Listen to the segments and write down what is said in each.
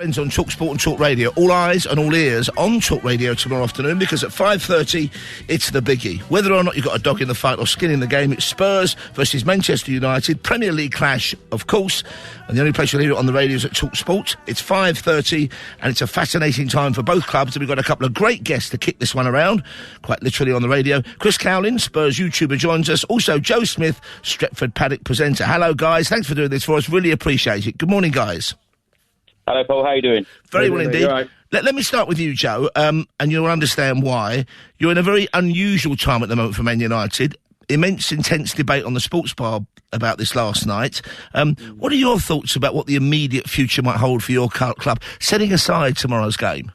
Friends on talkSport and Talk Radio. All eyes and all ears on Talk Radio tomorrow afternoon, because at 5:30 it's the biggie. Whether or not you've got a dog in the fight or skin in the game, it's Spurs versus Manchester United, Premier League clash, of course, and the only place you'll hear it on the radio is at talkSport. It's 5:30 and it's a fascinating time for both clubs, and we've got a couple of great guests to kick this one around, quite literally on the radio. Chris Cowlin, Spurs YouTuber, joins us. Also Joe Smith, Stretford Paddock presenter. Hello guys, thanks for doing this for us, really appreciate it. Good morning guys. Hello, Paul. How you doing? Very well indeed. Right. Let me start with you, Joe, and you'll understand why. You're in a very unusual time at the moment for Man United. Immense, intense debate on the sports bar about this last night. What are your thoughts about what the immediate future might hold for your club, setting aside tomorrow's game?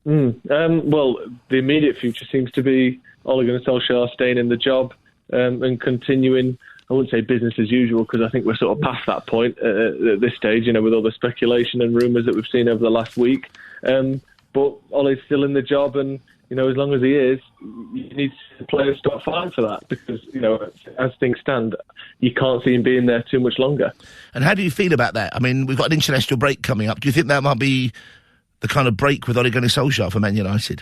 Well, the immediate future seems to be Ole Gunnar Solskjaer staying in the job and continuing. I wouldn't say business as usual, because I think we're sort of past that point at this stage, you know, with all the speculation and rumours that we've seen over the last week. But Ole's still in the job, and, you know, as long as he is, you need the players to start fighting for that, because, you know, as things stand, you can't see him being there too much longer. And how do you feel about that? I mean, we've got an international break coming up. Do you think that might be the kind of break with Ole Gunnar Solskjaer for Man United?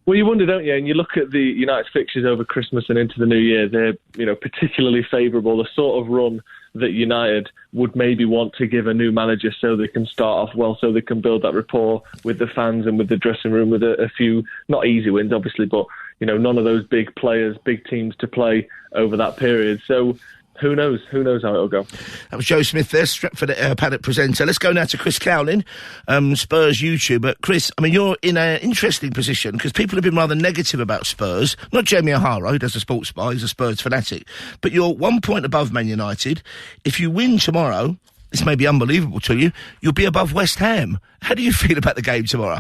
Well, you wonder, don't you? And you look at the United fixtures over Christmas and into the new year, they're, you know, particularly favourable. The sort of run that United would maybe want to give a new manager so they can start off well, so they can build that rapport with the fans and with the dressing room, with a few, not easy wins, obviously, but, you know, none of those big players, big teams to play over that period. So who knows? Who knows how it'll go? That was Joe Smith there, Stretford Paddock presenter. Let's go now to Chris Cowlin, Spurs YouTuber. Chris, I mean, you're in an interesting position because people have been rather negative about Spurs. Not Jamie O'Hara, who does the sports bar, he's a Spurs fanatic. But you're 1 point above Man United. If you win tomorrow, this may be unbelievable to you, you'll be above West Ham. How do you feel about the game tomorrow?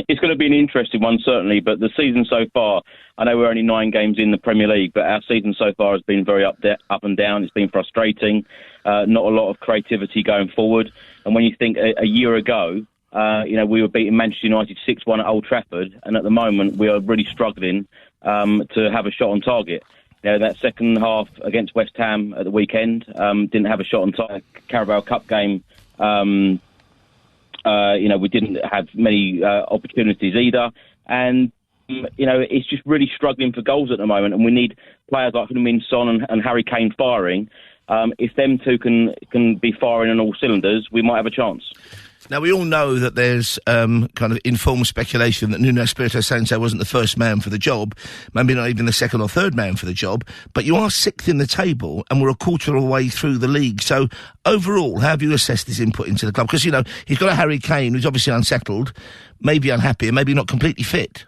It's going to be an interesting one, certainly, but the season so far, I know we're only 9 games in the Premier League, but our season so far has been very up and down. It's been frustrating, not a lot of creativity going forward. And when you think a year ago, you know, we were beating Manchester United 6-1 at Old Trafford, and at the moment we are really struggling to have a shot on target. You know, that second half against West Ham at the weekend, didn't have a shot on target. Carabao Cup game, you know, we didn't have many opportunities either. And, you know, it's just really struggling for goals at the moment. And we need players like Heung-min Son and Harry Kane firing. If them two can be firing on all cylinders, we might have a chance. Now, we all know that there's kind of informed speculation that Nuno Espirito Santo wasn't the first man for the job, maybe not even the second or third man for the job, but you are 6th in the table and we're a quarter of the way through the league. So, overall, how have you assessed his input into the club? Because, you know, he's got a Harry Kane who's obviously unsettled, maybe unhappy and maybe not completely fit.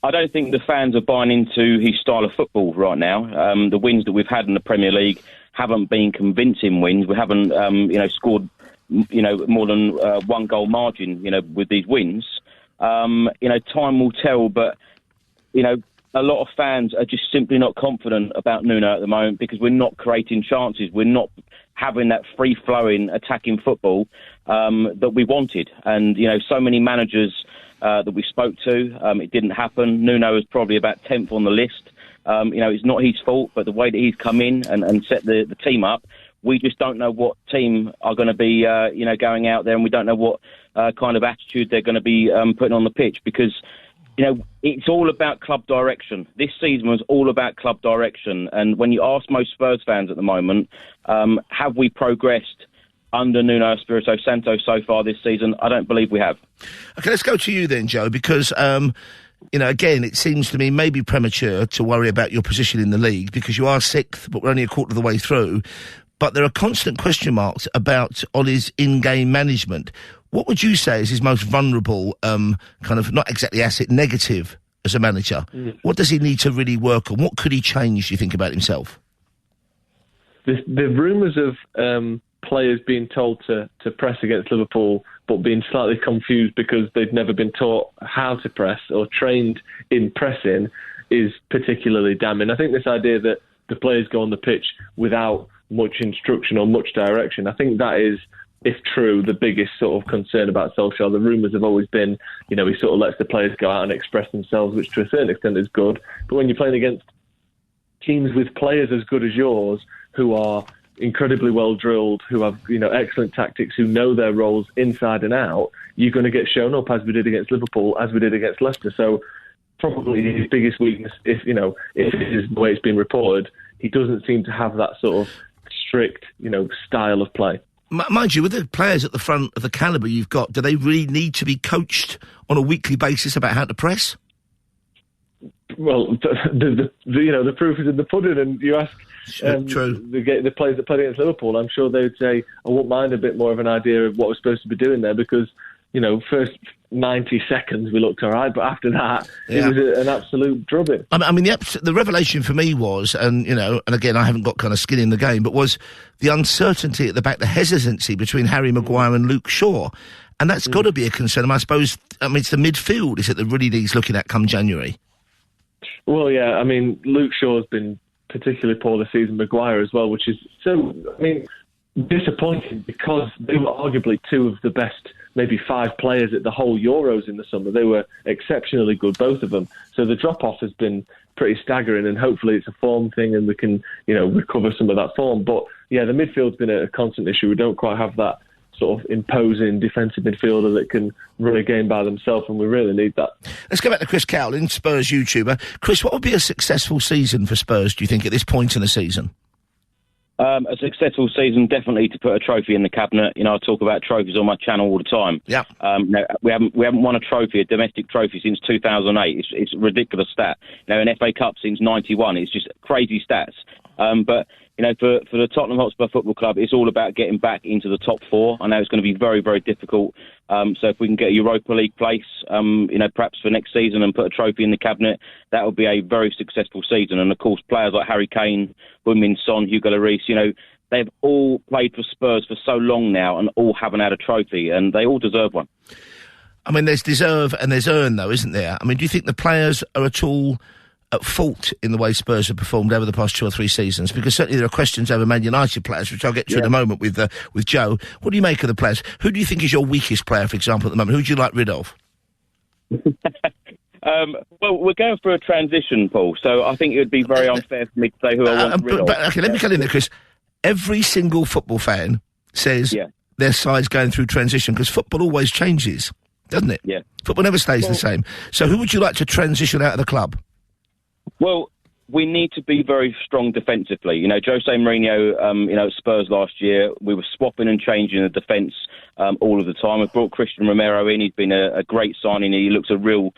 I don't think the fans are buying into his style of football right now. The wins that we've had in the Premier League haven't been convincing wins. We haven't, you know, scored, you know, more than 1 goal margin, you know, with these wins. You know, time will tell, but, you know, a lot of fans are just simply not confident about Nuno at the moment because we're not creating chances. We're not having that free-flowing attacking football that we wanted. And, you know, so many managers that we spoke to, it didn't happen. Nuno is probably about 10th on the list. You know, it's not his fault, but the way that he's come in and set the team up, we just don't know what team are going to be, you know, going out there, and we don't know what kind of attitude they're going to be putting on the pitch because, you know, it's all about club direction. This season was all about club direction. And when you ask most Spurs fans at the moment, have we progressed under Nuno Espirito Santo so far this season? I don't believe we have. OK, let's go to you then, Joe, because, you know, again, it seems to me maybe premature to worry about your position in the league because you are 6th, but we're only a quarter of the way through. But there are constant question marks about Ole's in-game management. What would you say is his most vulnerable, kind of, not exactly asset, negative as a manager? What does he need to really work on? What could he change, do you think, about himself? The rumours of players being told to press against Liverpool but being slightly confused because they've never been taught how to press or trained in pressing is particularly damning. I think this idea that the players go on the pitch without much instruction or much direction, I think that is, if true, the biggest sort of concern about Solskjaer. The rumours have always been, you know, he sort of lets the players go out and express themselves, which to a certain extent is good. But when you're playing against teams with players as good as yours who are incredibly well drilled, who have excellent tactics, who know their roles inside and out, you're going to get shown up as we did against Liverpool, as we did against Leicester. So probably his biggest weakness, if it is the way it's been reported, he doesn't seem to have that sort of strict style of play. Mind you, with the players at the front of the calibre you've got, do they really need to be coached on a weekly basis about how to press? Well, the proof is in the pudding, and you ask the players that played against Liverpool, I'm sure they would say, I wouldn't mind a bit more of an idea of what we're supposed to be doing there, because first 90 seconds we looked all right, but after that, it was an absolute drubbing. I mean, the revelation for me was, and again, I haven't got kind of skin in the game, but was the uncertainty at the back, the hesitancy between Harry Maguire and Luke Shaw. And that's got to be a concern. I suppose, it's the midfield, is it, that really needs looking at come January? Well, yeah, I mean, Luke Shaw's been particularly poor this season, Maguire as well, which is disappointing, because they were arguably two of the best, maybe 5 players at the whole Euros in the summer. They were exceptionally good, both of them. So the drop-off has been pretty staggering, and hopefully it's a form thing and we can, recover some of that form. But, yeah, the midfield's been a constant issue. We don't quite have that sort of imposing defensive midfielder that can run a game by themselves, and we really need that. Let's go back to Chris Cowlin, Spurs YouTuber. Chris, what would be a successful season for Spurs, do you think, at this point in the season? A successful season, definitely to put a trophy in the cabinet. I talk about trophies on my channel all the time. Yeah. We haven't won a trophy, a domestic trophy, since 2008. It's a ridiculous stat. An FA Cup since '91. It's just crazy stats. But for the Tottenham Hotspur Football Club, it's all about getting back into the top 4. I know it's going to be very, very difficult. So if we can get a Europa League place, perhaps for next season, and put a trophy in the cabinet, that would be a very successful season. And of course, players like Harry Kane, Heung-min Son, Hugo Lloris, they've all played for Spurs for so long now, and all haven't had a trophy, and they all deserve one. I mean, there's deserve and there's earn, though, isn't there? I mean, do you think the players are at all at fault in the way Spurs have performed over the past 2 or 3 seasons? Because certainly there are questions over Man United players, which I'll get to in a moment with Joe. What do you make of the players? Who do you think is your weakest player, for example, at the moment? Who would you like rid of? Well, we're going through a transition, Paul, so I think it would be very unfair for me to say who I want rid of. Okay, let me cut in there, Chris. Every single football fan says their side's going through transition, because football always changes, doesn't it? Yeah. Football never stays the same. So who would you like to transition out of the club? Well, we need to be very strong defensively. Jose Mourinho, at Spurs last year, we were swapping and changing the defence all of the time. We brought Christian Romero in. He's been a great signing. He looks a real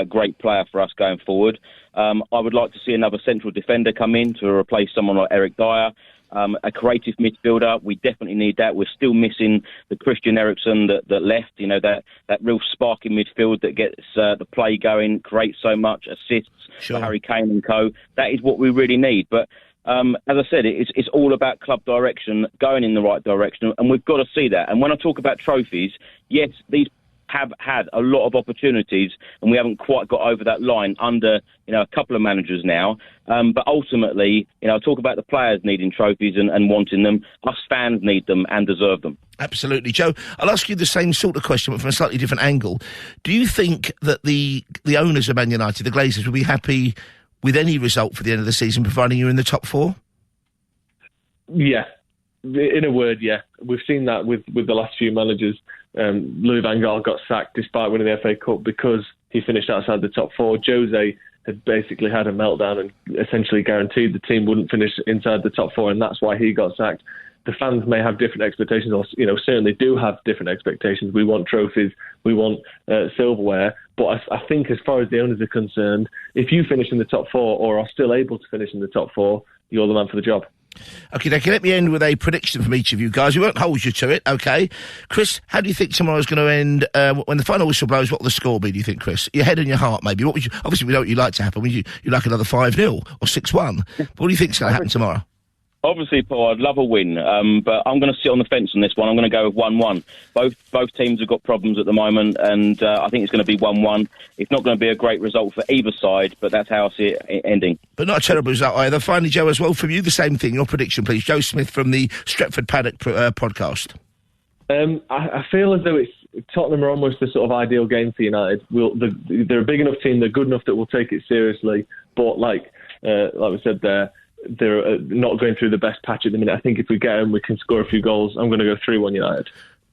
great player for us going forward. I would like to see another central defender come in to replace someone like Eric Dyer. A creative midfielder, we definitely need that. We're still missing the Christian Eriksen that left, that real spark in midfield that gets the play going, creates so much, assists for Harry Kane and co. That is what we really need. But as I said, it's all about club direction, going in the right direction, and we've got to see that. And when I talk about trophies, yes, these have had a lot of opportunities, and we haven't quite got over that line under a couple of managers now. But ultimately, I talk about the players needing trophies and wanting them. Us fans need them and deserve them. Absolutely. Joe, I'll ask you the same sort of question, but from a slightly different angle. Do you think that the owners of Man United, the Glazers, will be happy with any result for the end of the season, providing you're in the top 4? Yeah. In a word, yeah. We've seen that with the last few managers. Louis van Gaal got sacked despite winning the FA Cup because he finished outside the top 4. Jose had basically had a meltdown and essentially guaranteed the team wouldn't finish inside the top 4, and that's why he got sacked. The fans may have different expectations, or certainly do have different expectations. We want trophies, we want silverware, but I think as far as the owners are concerned, if you finish in the top 4 or are still able to finish in the top 4, you're the man for the job. Okay, let me end with a prediction from each of you guys. We won't hold you to it, okay? Chris, how do you think tomorrow's going to end? When the final whistle blows, what will the score be, do you think, Chris? Your head and your heart, maybe. What would you? Obviously, we know what you'd like to happen. You like another 5-0 or 6-1. But what do you think's going to happen tomorrow? Obviously, Paul, I'd love a win, but I'm going to sit on the fence on this one. I'm going to go with 1-1. Both teams have got problems at the moment, and I think it's going to be 1-1. It's not going to be a great result for either side, but that's how I see it ending. But not a terrible result either. Finally, Joe, as well, from you, the same thing. Your prediction, please. Joe Smith from the Stretford Paddock podcast. I feel as though Tottenham are almost the sort of ideal game for United. They're a big enough team, they're good enough that we'll take it seriously, but like we said there, they're not going through the best patch at the minute. I think if we get them, we can score a few goals. I'm going to go 3-1 United.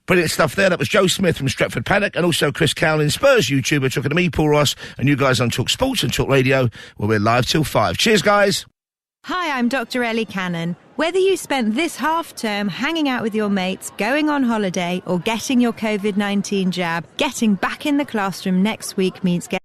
Brilliant stuff there. That was Joe Smith from Stretford Paddock, and also Chris Cowlin, Spurs YouTuber, talking to me, Paul Ross, and you guys on talkSport and Talk Radio, where we're live till 5. Cheers, guys. Hi, I'm Dr. Ellie Cannon. Whether you spent this half-term hanging out with your mates, going on holiday, or getting your COVID-19 jab, getting back in the classroom next week means getting